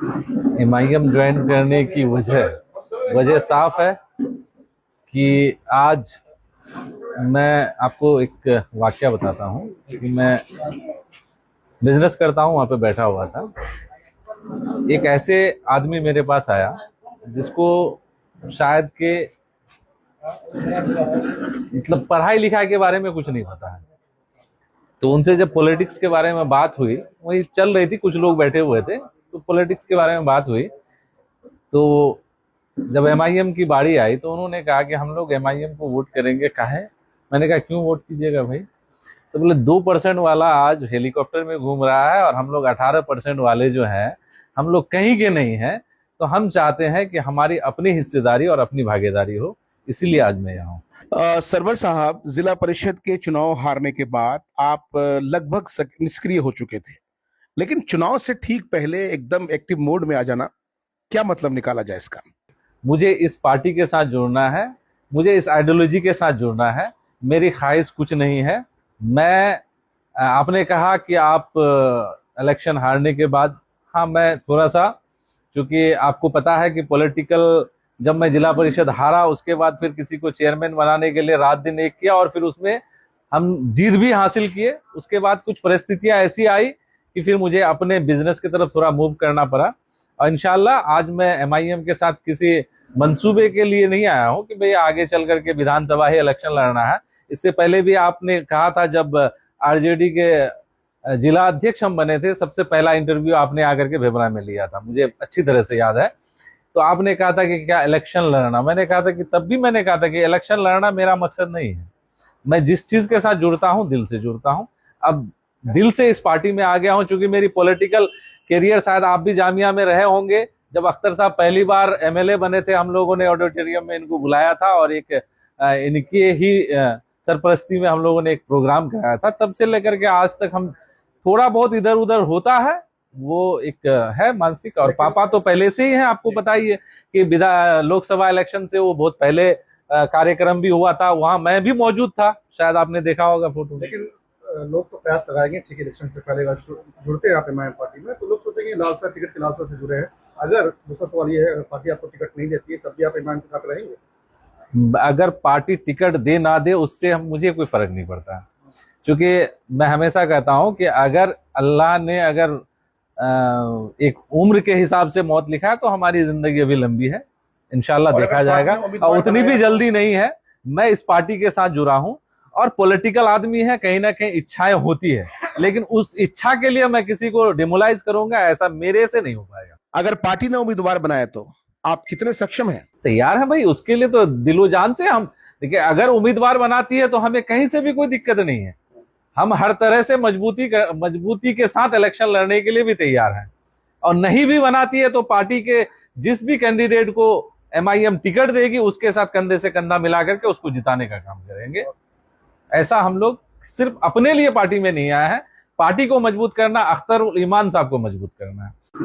MIM join करने की वजह साफ है कि आज मैं आपको एक वाकया बताता हूँ कि मैं बिजनेस करता हूँ, वहाँ पे बैठा हुआ था। एक ऐसे आदमी मेरे पास आया जिसको शायद के मतलब पढ़ाई लिखाई के बारे में कुछ नहीं पता है। तो उनसे जब पॉलिटिक्स के बारे में बात हुई, वही चल रही थी, कुछ लोग बैठे हुए थे, तो पॉलिटिक्स के बारे में बात हुई। तो जब एमआईएम की बारी आई तो उन्होंने कहा कि हम लोग एमआईएम को वोट करेंगे। काहे? मैंने कहा क्यों वोट कीजिएगा भाई? तो बोले 2% वाला आज हेलीकॉप्टर में घूम रहा है और हम लोग 18% वाले जो हैं हम लोग कहीं के नहीं हैं। तो हम चाहते हैं कि हमारी अपनी हिस्सेदारी और अपनी भागीदारी हो, इसीलिए आज मैं यहाँ हूँ। सरवर साहब, जिला परिषद के चुनाव हारने के बाद आप लगभग निष्क्रिय हो चुके थे, लेकिन चुनाव से ठीक पहले एकदम एक्टिव मोड में आ जाना, क्या मतलब निकाला जाए इसका? मुझे इस पार्टी के साथ जुड़ना है, मुझे इस आइडियोलॉजी के साथ जुड़ना है। मेरी ख्वाहिश कुछ नहीं है। आपने कहा कि आप इलेक्शन हारने के बाद, हाँ, मैं थोड़ा सा, क्योंकि आपको पता है कि पॉलिटिकल, जब मैं जिला परिषद हारा उसके बाद फिर किसी को चेयरमैन बनाने के लिए रात दिन एक किया और फिर उसमें हम जीत भी हासिल किए। उसके बाद कुछ परिस्थितियां ऐसी आई कि फिर मुझे अपने बिजनेस की तरफ थोड़ा मूव करना पड़ा। और इंशाल्लाह आज मैं एमआईएम के साथ किसी मंसूबे के लिए नहीं आया हूं कि भैया आगे चल करके विधानसभा ही इलेक्शन लड़ना है। इससे पहले भी आपने कहा था, जब आरजेडी के जिला अध्यक्ष हम बने थे, सबसे पहला इंटरव्यू आपने आकर के भेबरा में लिया था, मुझे अच्छी तरह से याद है। तो आपने कहा था कि क्या इलेक्शन लड़ना, मैंने कहा था कि तब भी मैंने कहा था कि इलेक्शन लड़ना मेरा मकसद नहीं है। मैं जिस चीज के साथ जुड़ता हूं दिल से जुड़ता हूं। अब दिल से इस पार्टी में आ गया हूं, क्योंकि मेरी पॉलिटिकल कैरियर, शायद आप भी जामिया में रहे होंगे, जब अख्तर साहब पहली बार एमएलए बने थे, हम लोगों ने ऑडिटोरियम में इनको बुलाया था और एक इनकी ही सरपरस्ती में हम लोगों ने एक प्रोग्राम कराया था। तब से लेकर के आज तक हम थोड़ा बहुत इधर उधर होता है, वो एक है मानसिक। और पापा तो पहले से ही हैं, आपको पता ही है कि लोकसभा इलेक्शन से वो बहुत पहले कार्यक्रम भी हुआ था, वहां मैं भी मौजूद था, शायद आपने देखा होगा फोटो। लेकिन लोग तो प्रयास लगाएंगे, ठीक, इलेक्शन से पहले जुड़ते हैं आप एमआईएम पार्टी में, तो लोग सोचेंगे लालसा, टिकट की लालसा से जुड़े हैं। अगर दूसरा सवाल ये है, अगर पार्टी आपको टिकट नहीं देती है तब भी आप एमआईएम के साथ रहेंगे? अगर पार्टी टिकट दे ना दे उससे मुझे कोई फर्क नहीं पड़ता, क्योंकि मैं हमेशा कहता हूं कि अगर अल्लाह ने अगर एक उम्र के हिसाब से मौत लिखा है तो हमारी जिंदगी अभी लंबी है, इंशाल्लाह देखा जाएगा, और उतनी भी जल्दी नहीं है। मैं इस पार्टी के साथ जुड़ा हूं और पॉलिटिकल आदमी है, कहीं ना कहीं इच्छाएं होती है, लेकिन उस इच्छा के लिए मैं किसी को डिमोलाइज करूंगा, ऐसा मेरे से नहीं हो पाएगा। अगर पार्टी ने उम्मीदवार बनाया तो आप कितने सक्षम हैं? तैयार है भाई, उसके लिए तो दिलो जान से हम, देखिए, अगर उम्मीदवार बनाती है तो हमें कहीं से भी कोई दिक्कत नहीं है। हम हर तरह से मजबूती के साथ इलेक्शन लड़ने के लिए भी तैयार हैं। और नहीं भी बनाती है तो पार्टी के जिस भी कैंडिडेट को एमआईएम टिकट देगी उसके साथ कंधे से कंधा मिला करके उसको जिताने का काम करेंगे। ऐसा हम लोग सिर्फ अपने लिए पार्टी में नहीं आए हैं, पार्टी को मजबूत करना, अख्तर उल ईमान साहब को मजबूत करना है।